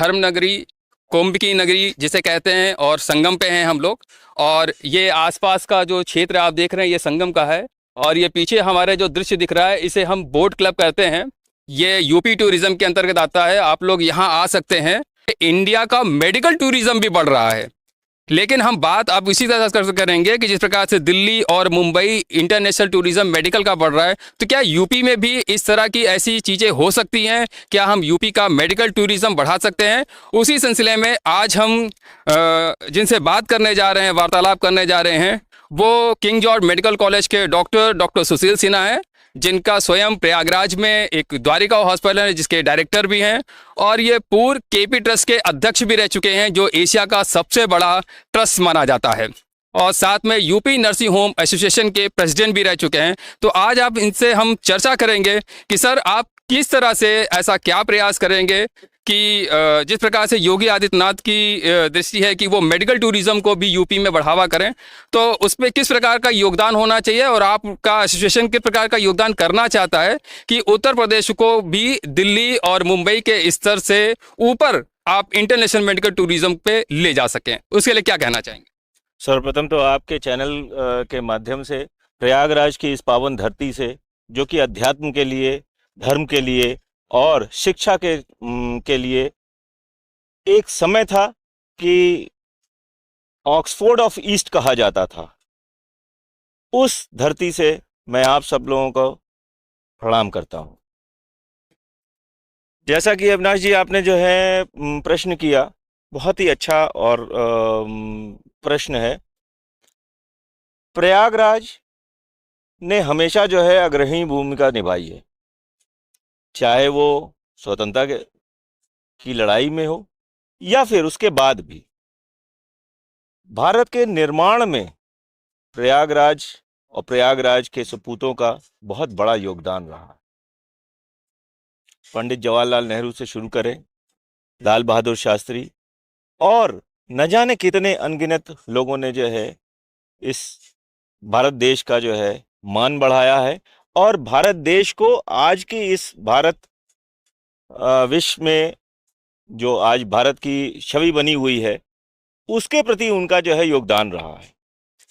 धर्म नगरी, कुंभ की नगरी जिसे कहते हैं, और संगम पे हैं हम लोग। और ये आसपास का जो क्षेत्र आप देख रहे हैं ये संगम का है। और ये पीछे हमारे जो दृश्य दिख रहा है इसे हम बोट क्लब कहते हैं। ये यूपी टूरिज्म के अंतर्गत आता है। आप लोग यहाँ आ सकते हैं। इंडिया का मेडिकल टूरिज्म भी बढ़ रहा है। लेकिन हम बात अब इसी तरह से करेंगे कि जिस प्रकार से दिल्ली और मुंबई इंटरनेशनल टूरिज्म मेडिकल का बढ़ रहा है, तो क्या यूपी में भी इस तरह की ऐसी चीज़ें हो सकती हैं? क्या हम यूपी का मेडिकल टूरिज्म बढ़ा सकते हैं? उसी सिलसिले में आज हम जिनसे बात करने जा रहे हैं, वार्तालाप करने जा रहे हैं, वो किंग जॉर्ज मेडिकल कॉलेज के डॉक्टर सुशील सिन्हा हैं, जिनका स्वयं प्रयागराज में एक द्वारिका हॉस्पिटल है जिसके डायरेक्टर भी हैं, और ये पूर्व केपी ट्रस्ट के अध्यक्ष भी रह चुके हैं, जो एशिया का सबसे बड़ा ट्रस्ट माना जाता है, और साथ में यूपी नर्सिंग होम एसोसिएशन के प्रेसिडेंट भी रह चुके हैं। तो आज आप इनसे हम चर्चा करेंगे कि सर आप किस तरह से ऐसा क्या प्रयास करेंगे कि जिस प्रकार से योगी आदित्यनाथ की दृष्टि है कि वो मेडिकल टूरिज्म को भी यूपी में बढ़ावा करें, तो उसमें किस प्रकार का योगदान होना चाहिए, और आपका एसोसिएशन किस प्रकार का योगदान करना चाहता है कि उत्तर प्रदेश को भी दिल्ली और मुंबई के स्तर से ऊपर आप इंटरनेशनल मेडिकल टूरिज्म पे ले जा सकें? उसके लिए क्या कहना चाहेंगे? सर्वप्रथम तो आपके चैनल के माध्यम से प्रयागराज की इस पावन धरती से, जो कि अध्यात्म के लिए, धर्म के लिए और शिक्षा के लिए एक समय था कि ऑक्सफोर्ड ऑफ ईस्ट कहा जाता था, उस धरती से मैं आप सब लोगों को प्रणाम करता हूं। जैसा कि अविनाश जी आपने जो है प्रश्न किया, बहुत ही अच्छा और प्रश्न है। प्रयागराज ने हमेशा जो है अग्रणी भूमिका निभाई है, चाहे वो स्वतंत्रता की लड़ाई में हो या फिर उसके बाद भी। भारत के निर्माण में प्रयागराज और प्रयागराज के सपूतों का बहुत बड़ा योगदान रहा। पंडित जवाहरलाल नेहरू से शुरू करें, लाल बहादुर शास्त्री, और न जाने कितने अनगिनत लोगों ने जो है इस भारत देश का जो है मान बढ़ाया है, और भारत देश को आज की इस भारत विश्व में जो आज भारत की छवि बनी हुई है, उसके प्रति उनका जो है योगदान रहा है।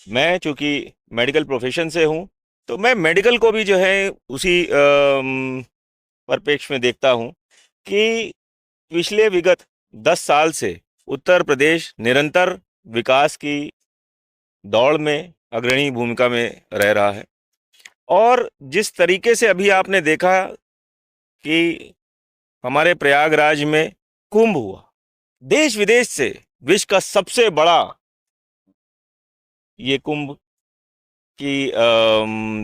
मैं चूंकि मेडिकल प्रोफेशन से हूं, तो मैं मेडिकल को भी जो है उसी परिप्रेक्ष्य में देखता हूं कि पिछले विगत 10 साल से उत्तर प्रदेश निरंतर विकास की दौड़ में अग्रणी भूमिका में रह रहा है। और जिस तरीके से अभी आपने देखा कि हमारे प्रयागराज में कुंभ हुआ, देश विदेश से विश्व का सबसे बड़ा ये कुंभ की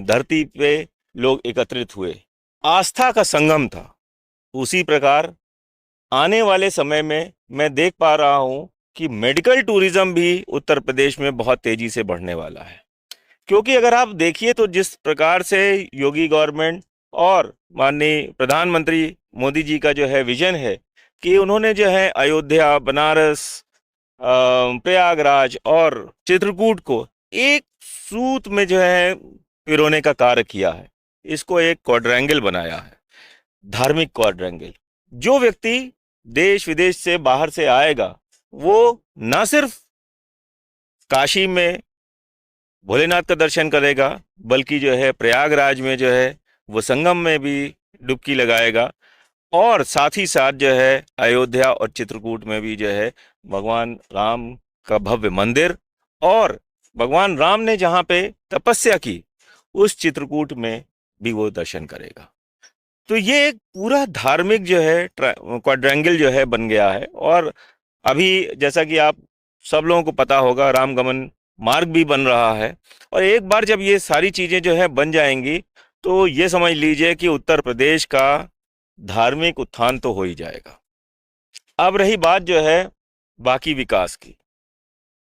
धरती पे लोग एकत्रित हुए, आस्था का संगम था। उसी प्रकार आने वाले समय में मैं देख पा रहा हूं कि मेडिकल टूरिज्म भी उत्तर प्रदेश में बहुत तेजी से बढ़ने वाला है। क्योंकि अगर आप देखिए तो जिस प्रकार से योगी गवर्नमेंट और माननीय प्रधानमंत्री मोदी जी का जो है विजन है कि उन्होंने जो है अयोध्या, बनारस, प्रयागराज और चित्रकूट को एक सूत में जो है पिरोने का कार्य किया है, इसको एक क्वाड्रेंगल बनाया है, धार्मिक क्वाड्रेंगल। जो व्यक्ति देश विदेश से बाहर से आएगा, वो न सिर्फ काशी में भोलेनाथ का दर्शन करेगा, बल्कि जो है प्रयागराज में जो है वो संगम में भी डुबकी लगाएगा, और साथ ही साथ जो है अयोध्या और चित्रकूट में भी जो है भगवान राम का भव्य मंदिर, और भगवान राम ने जहाँ पे तपस्या की उस चित्रकूट में भी वो दर्शन करेगा। तो ये एक पूरा धार्मिक जो है क्वाड्रेंगल जो है बन गया है। और अभी जैसा कि आप सब लोगों को पता होगा, रामगमन मार्ग भी बन रहा है, और एक बार जब ये सारी चीजें जो है बन जाएंगी तो ये समझ लीजिए कि उत्तर प्रदेश का धार्मिक उत्थान तो हो ही जाएगा। अब रही बात जो है बाकी विकास की,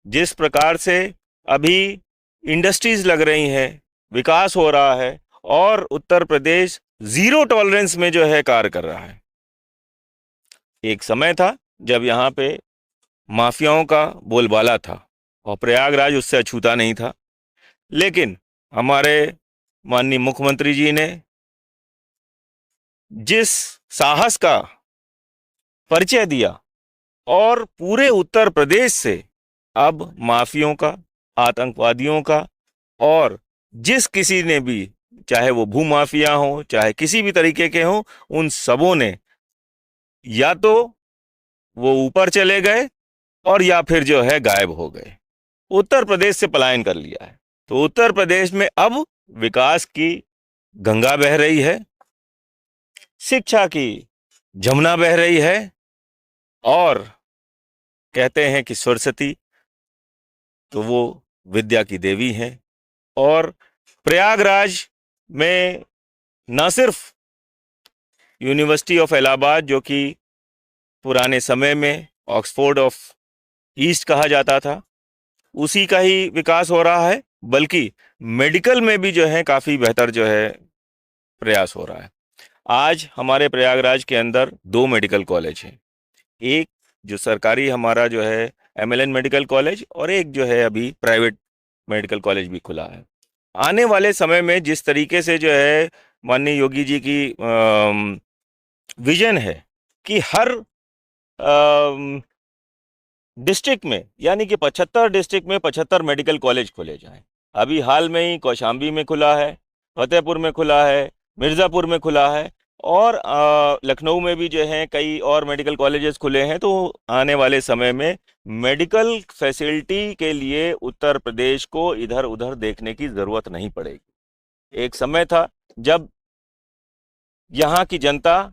जिस प्रकार से अभी इंडस्ट्रीज लग रही हैं, विकास हो रहा है, और उत्तर प्रदेश जीरो टॉलरेंस में जो है कार्य कर रहा है। एक समय था जब यहाँ पे माफियाओं का बोलबाला था और प्रयागराज उससे अछूता नहीं था, लेकिन हमारे माननीय मुख्यमंत्री जी ने जिस साहस का परिचय दिया और पूरे उत्तर प्रदेश से अब माफियों का, आतंकवादियों का, और जिस किसी ने भी, चाहे वो भूमाफिया हो, चाहे किसी भी तरीके के हों, उन सबों ने या तो वो ऊपर चले गए और या फिर जो है गायब हो गए, उत्तर प्रदेश से पलायन कर लिया है। तो उत्तर प्रदेश में अब विकास की गंगा बह रही है, शिक्षा की जमुना बह रही है, और कहते हैं कि सरस्वती तो वो विद्या की देवी है। और प्रयागराज में न सिर्फ यूनिवर्सिटी ऑफ इलाहाबाद, जो कि पुराने समय में ऑक्सफोर्ड ऑफ ईस्ट कहा जाता था, उसी का ही विकास हो रहा है, बल्कि मेडिकल में भी जो है काफी बेहतर जो है प्रयास हो रहा है। आज हमारे प्रयागराज के अंदर 2 मेडिकल कॉलेज हैं, एक जो सरकारी हमारा जो है एमएलएन मेडिकल कॉलेज, और एक जो है अभी प्राइवेट मेडिकल कॉलेज भी खुला है। आने वाले समय में जिस तरीके से जो है माननीय योगी जी की विजन है कि हर डिस्ट्रिक्ट में, यानी कि 75 डिस्ट्रिक्ट में 75 मेडिकल कॉलेज खोले जाएं। अभी हाल में ही कौशाम्बी में खुला है, फतेहपुर में खुला है, मिर्ज़ापुर में खुला है, और लखनऊ में भी जो है कई और मेडिकल कॉलेजेस खुले हैं। तो आने वाले समय में मेडिकल फैसिलिटी के लिए उत्तर प्रदेश को इधर उधर देखने की ज़रूरत नहीं पड़ेगी। एक समय था जब यहाँ की जनता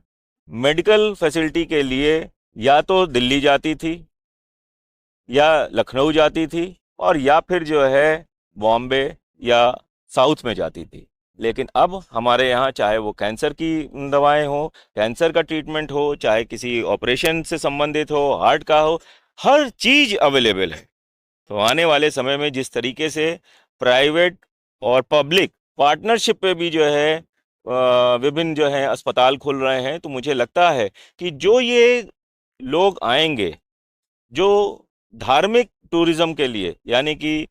मेडिकल फैसिलिटी के लिए या तो दिल्ली जाती थी, या लखनऊ जाती थी, और या फिर जो है बॉम्बे या साउथ में जाती थी। लेकिन अब हमारे यहाँ चाहे वो कैंसर की दवाएं हो, कैंसर का ट्रीटमेंट हो, चाहे किसी ऑपरेशन से संबंधित हो, हार्ट का हो, हर चीज़ अवेलेबल है। तो आने वाले समय में जिस तरीके से प्राइवेट और पब्लिक पार्टनरशिप पे भी जो है विभिन्न जो है अस्पताल खुल रहे हैं, तो मुझे लगता है कि जो ये लोग आएंगे, जो धार्मिक टूरिज्म के लिए, यानी कि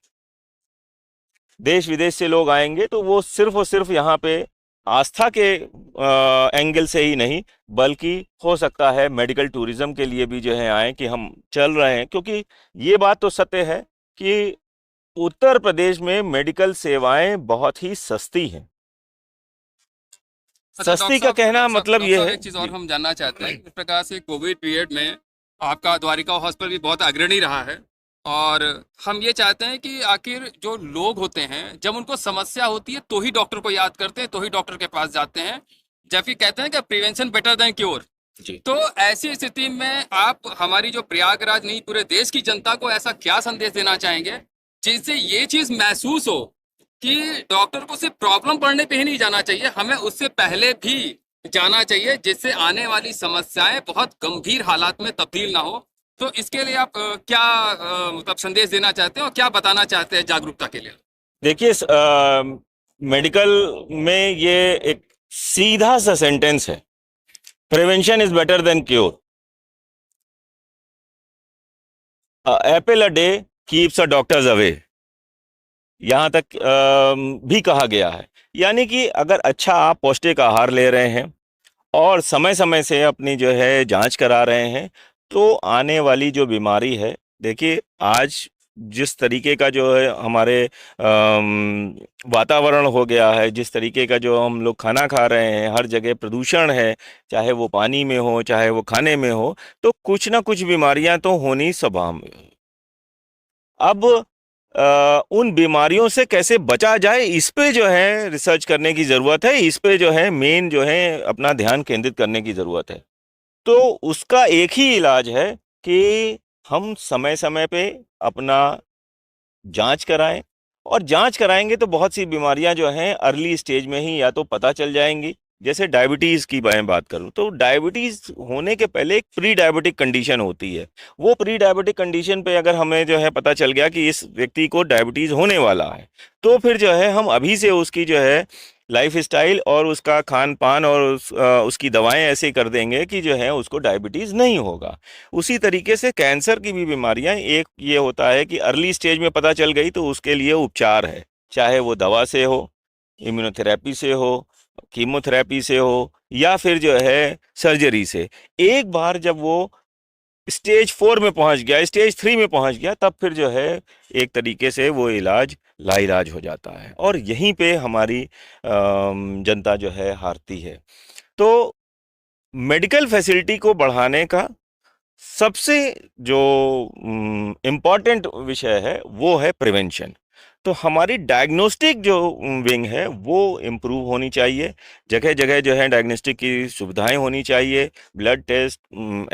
देश विदेश से लोग आएंगे, तो वो सिर्फ और सिर्फ यहाँ पे आस्था के एंगल से ही नहीं, बल्कि हो सकता है मेडिकल टूरिज्म के लिए भी जो है आए कि हम चल रहे हैं। क्योंकि ये बात तो सत्य है कि उत्तर प्रदेश में मेडिकल सेवाएं बहुत ही सस्ती हैं। अच्छा सस्ती का कहना मतलब ये है। एक चीज और हम जानना चाहते हैं, इस प्रकार से कोविड पीरियड में आपका द्वारिका हॉस्पिटल भी बहुत अग्रणी रहा है, और हम ये चाहते हैं कि आखिर जो लोग होते हैं जब उनको समस्या होती है तो ही डॉक्टर को याद करते हैं, तो ही डॉक्टर के पास जाते हैं, जबकि कहते हैं कि प्रिवेंशन बेटर देन क्योर। जी। तो ऐसी स्थिति में आप हमारी जो प्रयागराज नहीं पूरे देश की जनता को ऐसा क्या संदेश देना चाहेंगे जिससे ये चीज महसूस हो कि डॉक्टर को सिर्फ प्रॉब्लम पड़ने पे ही नहीं जाना चाहिए, हमें उससे पहले भी जाना चाहिए, जिससे आने वाली समस्याएं बहुत गंभीर हालात में तब्दील ना हो। तो इसके लिए आप क्या मतलब संदेश देना चाहते हैं और क्या बताना चाहते हैं जागरूकता के लिए? देखिए, मेडिकल में ये एक सीधा सा सेंटेंस है, prevention is better than cure. Apple a day keeps a doctor's away, यहाँ तक भी कहा गया है। यानी कि अगर अच्छा आप पौष्टिक आहार ले रहे हैं और समय समय से अपनी जो है जांच करा रहे हैं, तो आने वाली जो बीमारी है, देखिए आज जिस तरीके का जो है हमारे वातावरण हो गया है, जिस तरीके का जो हम लोग खाना खा रहे हैं, हर जगह प्रदूषण है, चाहे वो पानी में हो, चाहे वो खाने में हो, तो कुछ ना कुछ बीमारियां तो होनी स्वाभाविक है। अब उन बीमारियों से कैसे बचा जाए, इस पे जो है रिसर्च करने की ज़रूरत है, इस पे जो है मेन जो है अपना ध्यान केंद्रित करने की ज़रूरत है। तो उसका एक ही इलाज है कि हम समय समय पे अपना जांच कराएं, और जांच कराएंगे तो बहुत सी बीमारियां जो हैं अर्ली स्टेज में ही या तो पता चल जाएंगी। जैसे डायबिटीज़ की मैं बात करूं, तो डायबिटीज़ होने के पहले एक प्री डायबिटिक कंडीशन होती है। वो प्री डायबिटिक कंडीशन पे अगर हमें जो है पता चल गया कि इस व्यक्ति को डायबिटीज़ होने वाला है, तो फिर जो है हम अभी से उसकी जो है लाइफ स्टाइल और उसका खान पान और उसकी दवाएं ऐसे कर देंगे कि जो है उसको डायबिटीज़ नहीं होगा। उसी तरीके से कैंसर की भी बीमारियां, एक ये होता है कि अर्ली स्टेज में पता चल गई तो उसके लिए उपचार है, चाहे वो दवा से हो, इम्यूनोथेरेपी से हो, कीमोथेरेपी से हो, या फिर जो है सर्जरी से। एक बार जब वो स्टेज 4 में पहुंच गया, स्टेज 3 में पहुंच गया, तब फिर जो है एक तरीके से वो इलाज लाइलाज हो जाता है, और यहीं पे हमारी जनता जो है हारती है। तो मेडिकल फैसिलिटी को बढ़ाने का सबसे जो इम्पॉर्टेंट विषय है वो है प्रिवेंशन। तो हमारी डायग्नोस्टिक जो विंग है वो इम्प्रूव होनी चाहिए। जगह जगह जो है डायग्नोस्टिक की सुविधाएं होनी चाहिए, ब्लड टेस्ट,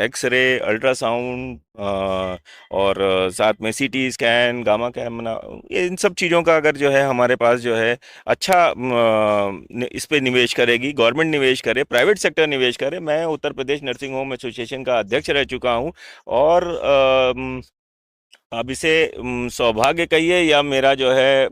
एक्सरे, अल्ट्रासाउंड, और साथ में सीटी स्कैन, गामा कैमरा, इन सब चीज़ों का अगर जो है हमारे पास जो है अच्छा इस पे निवेश करेगी गवर्नमेंट, निवेश करे, प्राइवेट सेक्टर निवेश करे। मैं Uttar Pradesh nursing home association का अध्यक्ष रह चुका हूँ, और अब इसे सौभाग्य कहिए या मेरा जो है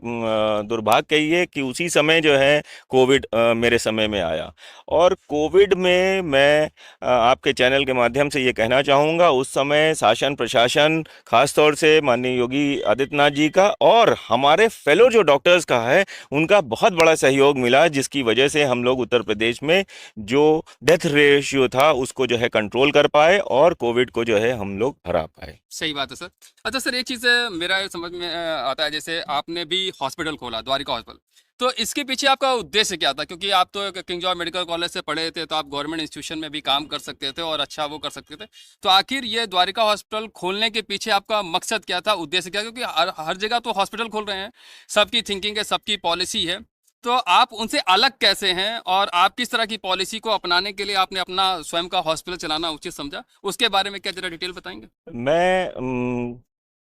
दुर्भाग्य कहिए कि उसी समय जो है कोविड मेरे समय में आया। और कोविड में मैं आपके चैनल के माध्यम से ये कहना चाहूँगा, उस समय शासन प्रशासन, खास तौर से माननीय योगी आदित्यनाथ जी का और हमारे फेलो जो डॉक्टर्स का है, उनका बहुत बड़ा सहयोग मिला, जिसकी वजह से हम लोग उत्तर प्रदेश में जो डेथ रेशियो था उसको जो है कंट्रोल कर पाए और कोविड को जो है हम लोग हरा पाए। सही बात है सर। अच्छा सर, एक चीज़ मेरा समझ में आता है, जैसे आपने भी हॉस्पिटल खोला, द्वारिका हॉस्पिटल, तो इसके पीछे आपका उद्देश्य क्या था? क्योंकि आप तो किंग जॉर्ज मेडिकल कॉलेज से पढ़े थे, तो आप गवर्नमेंट इंस्टीट्यूशन में भी काम कर सकते थे और अच्छा वो कर सकते थे। तो आखिर ये द्वारिका हॉस्पिटल खोलने के पीछे आपका मकसद क्या था, उद्देश्य क्या? क्योंकि हर जगह तो हॉस्पिटल खोल रहे हैं, सबकी थिंकिंग है, सबकी पॉलिसी है, तो आप उनसे अलग कैसे हैं और आप किस तरह की पॉलिसी को अपनाने के लिए आपने अपना स्वयं का हॉस्पिटल चलाना उचित समझा? उसके बारे में क्या जरा डिटेल बताएंगे? मैं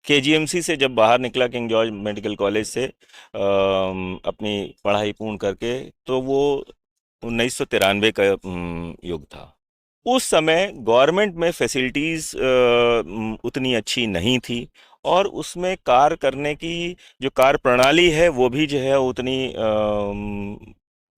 केजीएमसी से जब बाहर निकला, किंग जॉर्ज मेडिकल कॉलेज से अपनी पढ़ाई पूर्ण करके, तो वो 1993 का युग था। उस समय गवर्नमेंट में फैसिलिटीज़ उतनी अच्छी नहीं थी, और उसमें कार्य करने की जो कार्य प्रणाली है वो भी जो है उतनी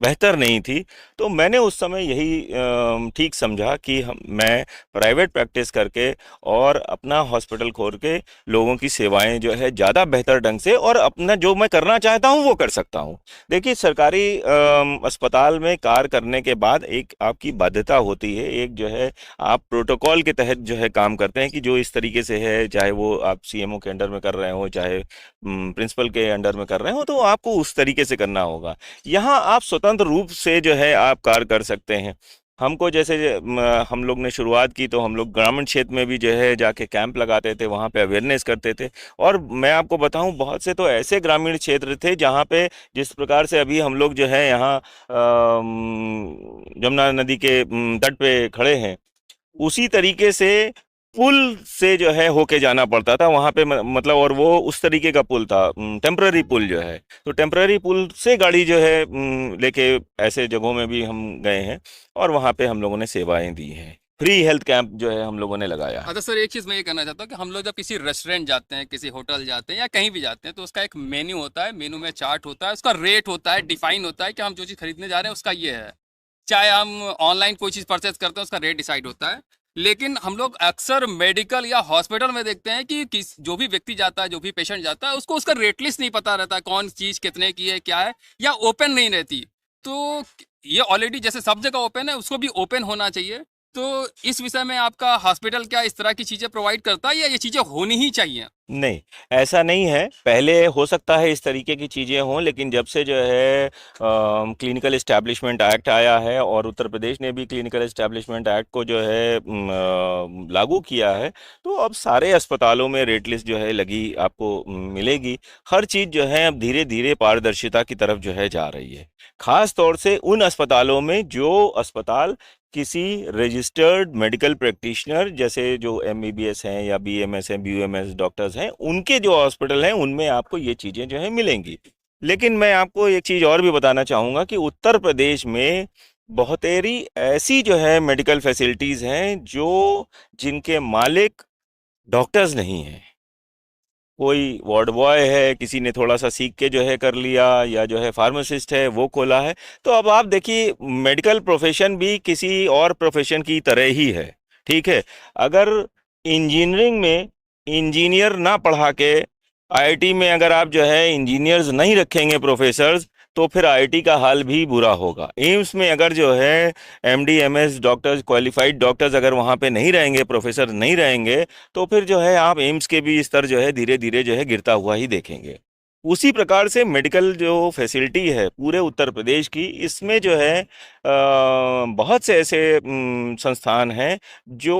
बेहतर नहीं थी। तो मैंने उस समय यही ठीक समझा कि मैं प्राइवेट प्रैक्टिस करके और अपना हॉस्पिटल खोल के लोगों की सेवाएं जो है ज़्यादा बेहतर ढंग से और अपना जो मैं करना चाहता हूं वो कर सकता हूं। देखिए, सरकारी अस्पताल में कार्य करने के बाद एक आपकी बाध्यता होती है, एक जो है आप प्रोटोकॉल के तहत जो है काम करते हैं कि जो इस तरीके से है, चाहे वो आप सीएमओ के अंडर में कर रहे हो, चाहे प्रिंसिपल के अंडर में कर रहे हो, तो आपको उस तरीके से करना होगा। यहाँ आप स्वतंत्र रूप से जो है आप कार्य कर सकते हैं। हमको जैसे हम लोग ने शुरुआत की, तो हम लोग ग्रामीण क्षेत्र में भी जो है जाके कैंप लगाते थे, वहाँ पे अवेयरनेस करते थे। और मैं आपको बताऊं, बहुत से तो ऐसे ग्रामीण क्षेत्र थे जहाँ पे जिस प्रकार से अभी हम लोग जो है यहाँ जमुना नदी के तट पे खड़े हैं, उसी तरीके से पुल से जो है होके जाना पड़ता था वहां पे, मतलब, और वो उस तरीके का पुल था, टेम्पररी पुल जो है। तो टेम्पररी पुल से गाड़ी जो है लेके ऐसे जगहों में भी हम गए हैं, और वहां पे हम लोगों ने सेवाएं दी हैं। फ्री हेल्थ कैंप जो है हम लोगों ने लगाया है। अच्छा सर, एक चीज़ मैं ये कहना चाहता हूँ कि हम लोग जब किसी रेस्टोरेंट जाते हैं, किसी होटल जाते हैं या कहीं भी जाते हैं, तो उसका एक मेन्यू होता है, मेन्यू में चार्ट होता है, उसका रेट होता है, डिफाइन होता है कि हम जो चीज़ खरीदने जा रहे हैं उसका ये है। चाहे हम ऑनलाइन कोई चीज़ परचेज करते हैं, उसका रेट डिसाइड होता है। लेकिन हम लोग अक्सर मेडिकल या हॉस्पिटल में देखते हैं कि जो भी व्यक्ति जाता है, जो भी पेशेंट जाता है, उसको उसका रेट लिस्ट नहीं पता रहता है, कौन चीज़ कितने की है, क्या है, या ओपन नहीं रहती। तो ये ऑलरेडी जैसे सब जगह ओपन है, उसको भी ओपन होना चाहिए। तो इस विषय में आपका हॉस्पिटल क्या इस तरह की चीज़ें प्रोवाइड करता है या ये चीज़ें होनी ही चाहिए? नहीं, ऐसा नहीं है। पहले हो सकता है इस तरीके की चीज़ें हों, लेकिन जब से जो है क्लिनिकल एस्टैब्लिशमेंट एक्ट आया है और उत्तर प्रदेश ने भी क्लिनिकल एस्टैब्लिशमेंट एक्ट को जो है लागू किया है, तो अब सारे अस्पतालों में रेट लिस्ट जो है लगी आपको मिलेगी। हर चीज़ जो है अब धीरे धीरे पारदर्शिता की तरफ जो है जा रही है। खास तौर से उन अस्पतालों में जो अस्पताल किसी रजिस्टर्ड मेडिकल प्रैक्टिशनर, जैसे जो एमबीबीएस हैं या बीएमएस हैं, बीयूएमएस डॉक्टर्स हैं, उनके जो हॉस्पिटल हैं उनमें आपको ये चीज़ें जो है मिलेंगी। लेकिन मैं आपको एक चीज़ और भी बताना चाहूँगा कि उत्तर प्रदेश में बहुतेरी ऐसी जो है मेडिकल फैसिलिटीज़ हैं जो जिनके मालिक डॉक्टर्स नहीं हैं। कोई वार्ड बॉय है, किसी ने थोड़ा सा सीख के जो है कर लिया, या जो है फार्मासिस्ट है वो खोला है। तो अब आप देखिए, मेडिकल प्रोफेशन भी किसी और प्रोफेशन की तरह ही है। ठीक है, अगर इंजीनियरिंग में इंजीनियर ना पढ़ा के आईआईटी में अगर आप जो है इंजीनियर्स नहीं रखेंगे प्रोफेसर्स, तो फिर आईआईटी का हाल भी बुरा होगा। एम्स में अगर जो है MD MS doctors, qualified doctors अगर वहाँ पे नहीं रहेंगे, प्रोफेसर नहीं रहेंगे, तो फिर जो है आप एम्स के भी स्तर जो है धीरे धीरे जो है गिरता हुआ ही देखेंगे। उसी प्रकार से मेडिकल जो फैसिलिटी है पूरे उत्तर प्रदेश की, इसमें जो है बहुत से ऐसे संस्थान हैं जो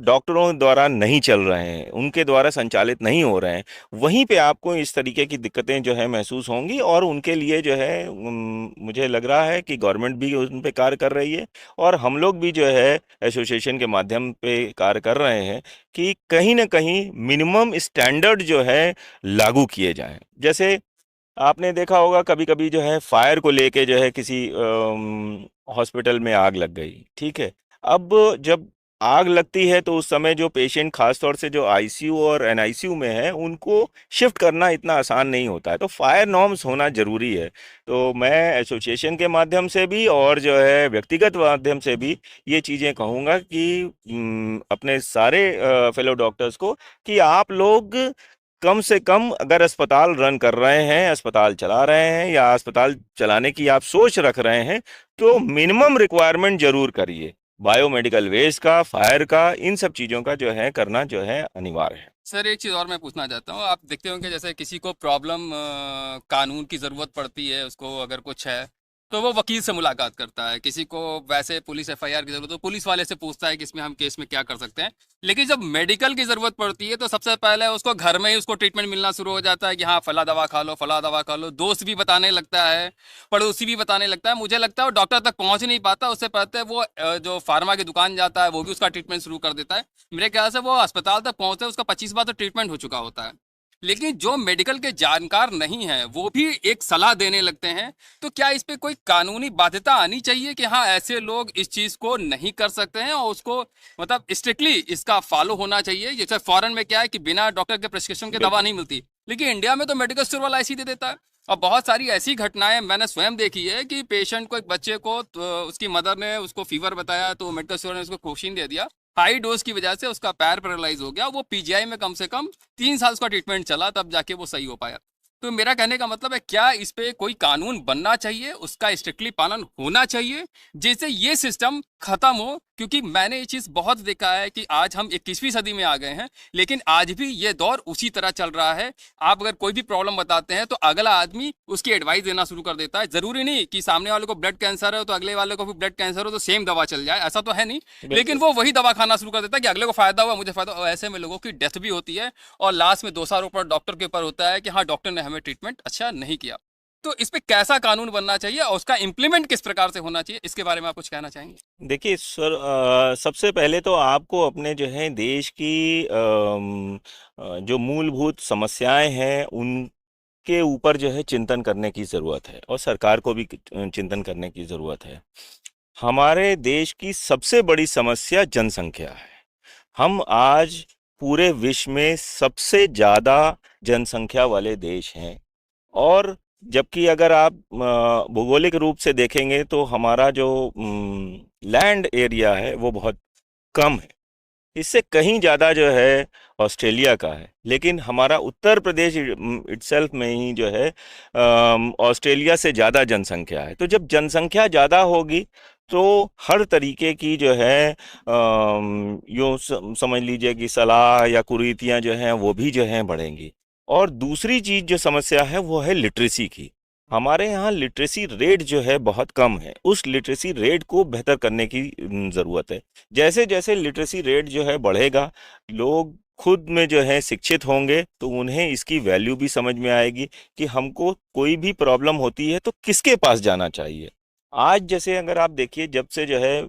डॉक्टरों द्वारा नहीं चल रहे हैं, उनके द्वारा संचालित नहीं हो रहे हैं। वहीं पे आपको इस तरीके की दिक्कतें जो है महसूस होंगी, और उनके लिए जो है मुझे लग रहा है कि गवर्नमेंट भी उन पे कार्य कर रही है, और हम लोग भी जो है एसोसिएशन के माध्यम पे कार्य कर रहे हैं कि कहीं ना कहीं मिनिमम स्टैंडर्ड जो है लागू किए जाएं। जैसे आपने देखा होगा कभी कभी जो है फायर को लेके जो है किसी हॉस्पिटल में आग लग गई, ठीक है। अब जब आग लगती है तो उस समय जो पेशेंट, खासतौर से जो आईसीयू और एनआईसीयू में है, उनको शिफ्ट करना इतना आसान नहीं होता है, तो फायर नॉर्म्स होना जरूरी है। तो मैं एसोसिएशन के माध्यम से भी और जो है व्यक्तिगत माध्यम से भी ये चीज़ें कहूँगा कि अपने सारे फेलो डॉक्टर्स को कि आप लोग कम से कम अगर अस्पताल रन कर रहे हैं, अस्पताल चला रहे हैं, या अस्पताल चलाने की आप सोच रख रहे हैं, तो मिनिमम रिक्वायरमेंट जरूर करिए। बायोमेडिकल वेस्ट का, फायर का, इन सब चीज़ों का जो है करना जो है अनिवार्य है। सर एक चीज़ और मैं पूछना चाहता हूँ, आप देखते होंगे जैसे किसी को प्रॉब्लम, कानून की ज़रूरत पड़ती है, उसको अगर कुछ है तो वो वकील से मुलाकात करता है। किसी को वैसे पुलिस एफआईआर की ज़रूरत हो, पुलिस वाले से पूछता है कि इसमें हम केस में क्या कर सकते हैं। लेकिन जब मेडिकल की ज़रूरत पड़ती है तो सबसे पहले उसको घर में ही उसको ट्रीटमेंट मिलना शुरू हो जाता है कि हाँ फला दवा खा लो, फला दवा खा लो। दोस्त भी बताने लगता है, पड़ोसी भी बताने लगता है। मुझे लगता है वो डॉक्टर तक पहुंच नहीं पाता, उससे पहले वो जो फार्मा की दुकान जाता है वो भी उसका ट्रीटमेंट शुरू कर देता है। मेरे ख्याल से वो अस्पताल तक पहुंचते उसका 25 बार तो ट्रीटमेंट हो चुका होता है। लेकिन जो मेडिकल के जानकार नहीं है वो भी एक सलाह देने लगते हैं। तो क्या इस पे कोई कानूनी बाध्यता आनी चाहिए कि हाँ ऐसे लोग इस चीज को नहीं कर सकते हैं, और उसको मतलब स्ट्रिक्टली इसका फॉलो होना चाहिए? जैसे फॉरेन में क्या है कि बिना डॉक्टर के प्रिस्क्रिप्शन के दवा नहीं मिलती, लेकिन इंडिया में तो मेडिकल स्टोर वाला ऐसी दे देता है। और बहुत सारी ऐसी घटनाएं मैंने स्वयं देखी है कि पेशेंट को, एक बच्चे को, तो उसकी मदर ने उसको फीवर बताया तो मेडिकल स्टोर ने उसको कोशिन दे दिया। हाई डोज की वजह से उसका पैर पैरालाइज हो गया। वो पीजीआई में कम से कम 3 साल उसका ट्रीटमेंट चला, तब जाके वो सही हो पाया। तो मेरा कहने का मतलब है, क्या इस पे कोई कानून बनना चाहिए, उसका स्ट्रिक्टली पालन होना चाहिए जिससे ये सिस्टम खत्म हो? क्योंकि मैंने ये चीज बहुत देखा है कि आज हम 21वीं सदी में आ गए हैं, लेकिन आज भी ये दौर उसी तरह चल रहा है। आप अगर कोई भी प्रॉब्लम बताते हैं तो अगला आदमी उसकी एडवाइस देना शुरू कर देता है। जरूरी नहीं कि सामने वाले को ब्लड कैंसर है तो अगले वाले को भी ब्लड कैंसर हो तो सेम दवा चल जाए, ऐसा तो है नहीं। लेकिन वो वही दवा खाना शुरू कर देता है कि अगले को फायदा हुआ, मुझे फायदा हुआ। ऐसे में लोगों की डेथ भी होती है, और लास्ट में दोषारोपण डॉक्टर के ऊपर होता है कि हाँ डॉक्टर ने हमें ट्रीटमेंट अच्छा नहीं किया। तो इस पे कैसा कानून बनना चाहिए और उसका इम्प्लीमेंट किस प्रकार से होना चाहिए, इसके बारे में आप कुछ कहना चाहेंगे? देखिए सर, सबसे पहले तो आपको अपने जो है देश की जो मूलभूत समस्याएं हैं उनके ऊपर जो है चिंतन करने की ज़रूरत है, और सरकार को भी चिंतन करने की ज़रूरत है। हमारे देश की सबसे बड़ी समस्या जनसंख्या है। हम आज पूरे विश्व में सबसे ज़्यादा जनसंख्या वाले देश हैं, और जबकि अगर आप भौगोलिक रूप से देखेंगे तो हमारा जो लैंड एरिया है वो बहुत कम है, इससे कहीं ज़्यादा जो है ऑस्ट्रेलिया का है। लेकिन हमारा उत्तर प्रदेश इटसेल्फ में ही जो है ऑस्ट्रेलिया से ज़्यादा जनसंख्या है। तो जब जनसंख्या ज़्यादा होगी तो हर तरीके की जो है यूँ समझ लीजिए कि सलाह या कुरीतियाँ जो हैं वो भी जो हैं बढ़ेंगी। और दूसरी चीज़ जो समस्या है वो है लिटरेसी की। हमारे यहाँ लिटरेसी रेट जो है बहुत कम है, उस लिटरेसी रेट को बेहतर करने की ज़रूरत है। जैसे जैसे लिटरेसी रेट जो है बढ़ेगा, लोग खुद में जो है शिक्षित होंगे, तो उन्हें इसकी वैल्यू भी समझ में आएगी कि हमको कोई भी प्रॉब्लम होती है तो किसके पास जाना चाहिए। आज जैसे अगर आप देखिए, जब से जो है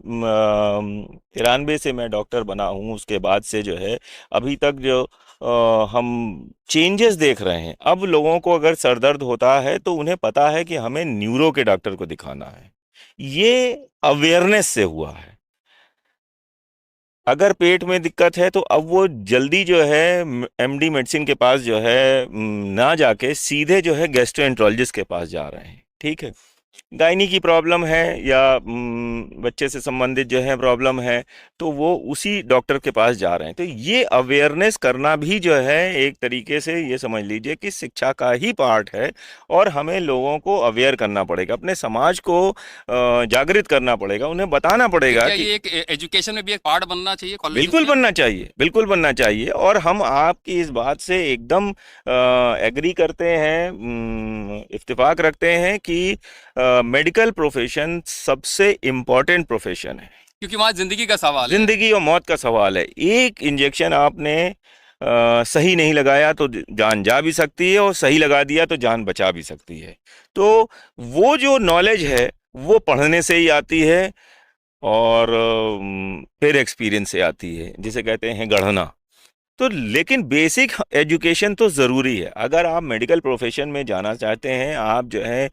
93 से मैं डॉक्टर बना हूँ, उसके बाद से जो है अभी तक जो हम चेंजेस देख रहे हैं। अब लोगों को अगर सर दर्द होता है तो उन्हें पता है कि हमें न्यूरो के डॉक्टर को दिखाना है। ये अवेयरनेस से हुआ है। अगर पेट में दिक्कत है तो अब वो जल्दी जो है एमडी मेडिसिन के पास जो है ना जाके सीधे जो है गैस्ट्रोएंट्रोलॉजिस्ट के पास जा रहे हैं, ठीक है। गायनी की प्रॉब्लम है या बच्चे से संबंधित जो है प्रॉब्लम है, तो वो उसी डॉक्टर के पास जा रहे हैं। तो ये अवेयरनेस करना भी जो है एक तरीके से ये समझ लीजिए कि शिक्षा का ही पार्ट है, और हमें लोगों को अवेयर करना पड़ेगा, अपने समाज को जागृत करना पड़ेगा, उन्हें बताना तो पड़ेगा क्या कि ये एक एजुकेशन में भी एक पार्ट बनना चाहिए कॉलेजेस बिल्कुल के? बनना चाहिए, बिल्कुल बनना चाहिए। और हम आपकी इस बात से एकदम एग्री करते हैं, इत्तेफाक रखते हैं कि मेडिकल प्रोफेशन सबसे इम्पोर्टेंट प्रोफेशन है। क्योंकि वहाँ जिंदगी का सवाल है। जिंदगी और मौत का सवाल है। एक इंजेक्शन आपने सही नहीं लगाया तो जान जा भी सकती है, और सही लगा दिया तो जान बचा भी सकती है। तो वो जो नॉलेज है वो पढ़ने से ही आती है, और फिर एक्सपीरियंस से आती है, जिसे कहते हैं गढ़ना। तो लेकिन बेसिक एजुकेशन तो ज़रूरी है। अगर आप मेडिकल प्रोफेशन में जाना चाहते हैं, आप जो है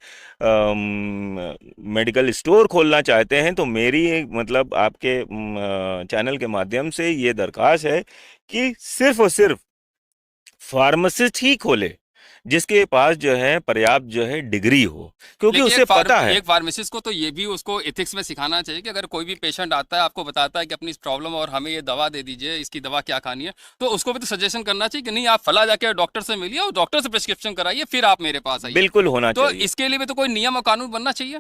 मेडिकल स्टोर खोलना चाहते हैं, तो मेरी मतलब आपके चैनल के माध्यम से ये दरख्वास्त है कि सिर्फ और सिर्फ फार्मासिस्ट ही खोले, जिसके पास जो है पर्याप्त जो है डिग्री हो, क्योंकि लेकिन उसे पता है। एक फार्मासिस्ट को तो ये भी उसको एथिक्स में सिखाना चाहिए कि अगर कोई भी पेशेंट आता है, आपको बताता है कि अपनी इस प्रॉब्लम और हमें ये दवा दे दीजिए, इसकी दवा क्या खानी है, तो उसको भी तो सजेशन करना चाहिए कि नहीं, आप फला जाके डॉक्टर से मिलिए और डॉक्टर से प्रिस्क्रिप्शन कराइए, फिर आप मेरे पास आइए। बिल्कुल होना तो चाहिए। इसके लिए भी तो कोई नियम और कानून बनना चाहिए।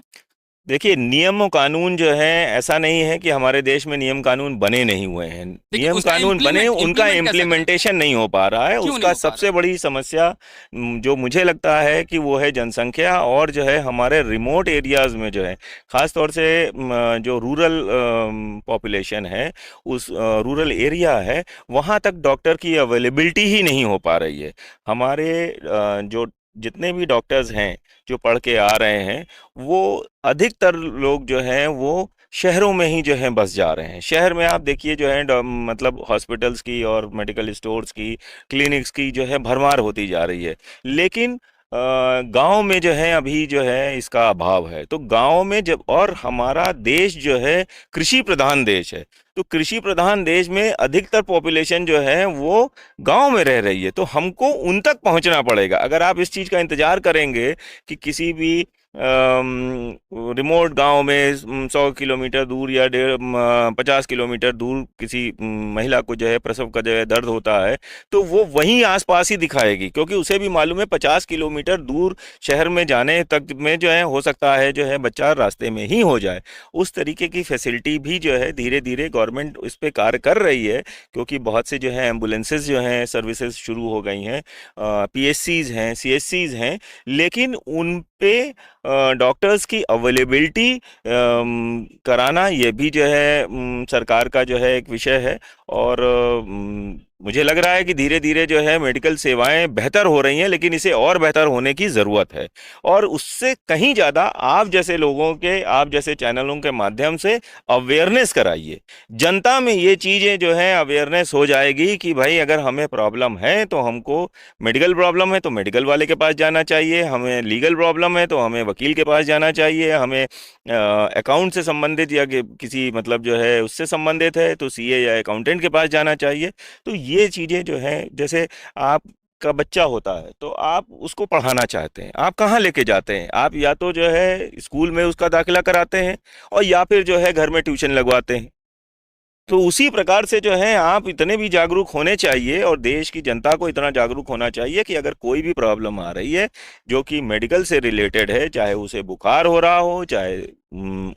देखिए, नियम और कानून जो है, ऐसा नहीं है कि हमारे देश में नियम कानून बने नहीं हुए हैं। लेकिन नियम उसका कानून बने, उनका इम्प्लीमेंट कैसे करें? इम्प्लीमेंटेशन नहीं हो पा रहा है। क्यों नहीं उसका हो पा रहा सबसे बड़ी समस्या जो मुझे लगता है कि वो है जनसंख्या, और जो है हमारे रिमोट एरियाज में जो है, खास तौर से जो रूरल पॉपुलेशन है, उस रूरल एरिया है, वहाँ तक डॉक्टर की अवेलेबिलिटी ही नहीं हो पा रही है। हमारे जो जितने भी डॉक्टर्स हैं जो पढ़ के आ रहे हैं, वो अधिकतर लोग जो हैं वो शहरों में ही जो है बस जा रहे हैं। शहर में आप देखिए जो है मतलब हॉस्पिटल्स की और मेडिकल स्टोर्स की, क्लिनिक्स की जो है भरमार होती जा रही है। लेकिन गांव में जो है अभी जो है इसका अभाव है। तो गांव में जब, और हमारा देश जो है कृषि प्रधान देश है, तो कृषि प्रधान देश में अधिकतर पॉपुलेशन जो है वो गांव में रह रही है। तो हमको उन तक पहुंचना पड़ेगा। अगर आप इस चीज़ का इंतजार करेंगे कि किसी भी रिमोट गांव में 100 किलोमीटर दूर या 50 किलोमीटर दूर किसी महिला को जो है प्रसव का जो है दर्द होता है, तो वो वहीं आसपास ही दिखाएगी, क्योंकि उसे भी मालूम है 50 किलोमीटर दूर शहर में जाने तक में जो है हो सकता है जो है बच्चा रास्ते में ही हो जाए। उस तरीके की फैसिलिटी भी जो है धीरे धीरे गवर्नमेंट इस पे कार्य कर रही है, क्योंकि बहुत से जो है एम्बुलेंसेज जो हैं सर्विसेज शुरू हो गई हैं, पीएचसीज हैं, सीएचसीज हैं, लेकिन उन पे डॉक्टर्स की अवेलेबिलिटी कराना, ये भी जो है सरकार का जो है एक विषय है। और मुझे लग रहा है कि धीरे धीरे जो है मेडिकल सेवाएं बेहतर हो रही हैं, लेकिन इसे और बेहतर होने की ज़रूरत है। और उससे कहीं ज़्यादा आप जैसे लोगों के, आप जैसे चैनलों के माध्यम से अवेयरनेस कराइए। जनता में ये चीज़ें जो है अवेयरनेस हो जाएगी कि भाई अगर हमें प्रॉब्लम है तो हमको, मेडिकल प्रॉब्लम है तो मेडिकल वाले के पास जाना चाहिए, हमें लीगल प्रॉब्लम है तो हमें वकील के पास जाना चाहिए, हमें अकाउंट से संबंधित या किसी मतलब जो है उससे संबंधित है तो सीए या अकाउंटेंट के पास जाना चाहिए। तो ये चीज़ें जो हैं, जैसे आप का बच्चा होता है तो आप उसको पढ़ाना चाहते हैं, आप कहाँ लेके जाते हैं? आप या तो जो है स्कूल में उसका दाखिला कराते हैं, और या फिर जो है घर में ट्यूशन लगवाते हैं। तो उसी प्रकार से जो है आप इतने भी जागरूक होने चाहिए, और देश की जनता को इतना जागरूक होना चाहिए कि अगर कोई भी प्रॉब्लम आ रही है जो कि मेडिकल से रिलेटेड है, चाहे उसे बुखार हो रहा हो, चाहे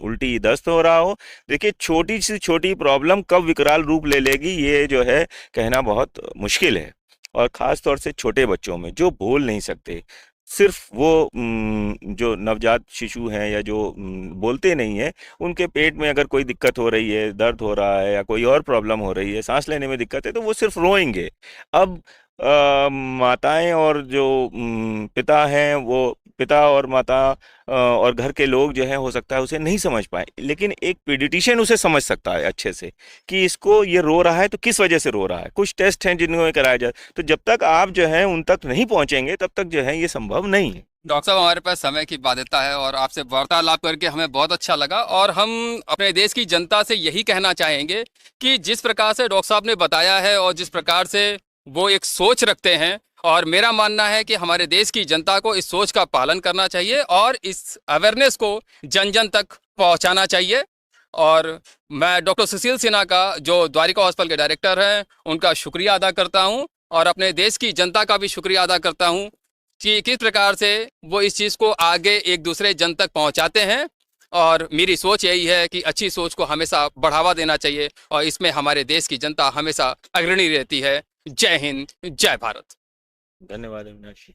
उल्टी दस्त हो रहा हो, देखिए छोटी से छोटी प्रॉब्लम कब विकराल रूप ले लेगी ये जो है कहना बहुत मुश्किल है। और ख़ास तौर से छोटे बच्चों में जो बोल नहीं सकते, सिर्फ वो जो नवजात शिशु हैं या जो बोलते नहीं हैं, उनके पेट में अगर कोई दिक्कत हो रही है, दर्द हो रहा है या कोई और प्रॉब्लम हो रही है, सांस लेने में दिक्कत है, तो वो सिर्फ रोएंगे। अब माताएं और जो पिता हैं, वो पिता और माता और घर के लोग जो हैं हो सकता है उसे नहीं समझ पाए, लेकिन एक पीडियाट्रिशियन उसे समझ सकता है अच्छे से कि इसको ये रो रहा है तो किस वजह से रो रहा है। कुछ टेस्ट हैं जिनको कराया जाए। तो जब तक आप जो है उन तक नहीं पहुंचेंगे तब तक जो है ये संभव नहीं है। डॉक्टर साहब, हमारे पास समय की बाध्यता है और आपसे वार्तालाप करके हमें बहुत अच्छा लगा, और हम अपने देश की जनता से यही कहना चाहेंगे कि जिस प्रकार से डॉक्टर साहब ने बताया है और जिस प्रकार से वो एक सोच रखते हैं और मेरा मानना है कि हमारे देश की जनता को इस सोच का पालन करना चाहिए और इस अवेयरनेस को जन जन तक पहुंचाना चाहिए। और मैं डॉक्टर सुशील सिन्हा का, जो द्वारिका हॉस्पिटल के डायरेक्टर हैं, उनका शुक्रिया अदा करता हूं और अपने देश की जनता का भी शुक्रिया अदा करता हूं कि किस प्रकार से वो इस चीज़ को आगे एक दूसरे जन तक पहुंचाते हैं। और मेरी सोच यही है कि अच्छी सोच को हमेशा बढ़ावा देना चाहिए और इसमें हमारे देश की जनता हमेशा अग्रणी रहती है। जय हिंद, जय भारत। धन्यवाद अविनाश जी।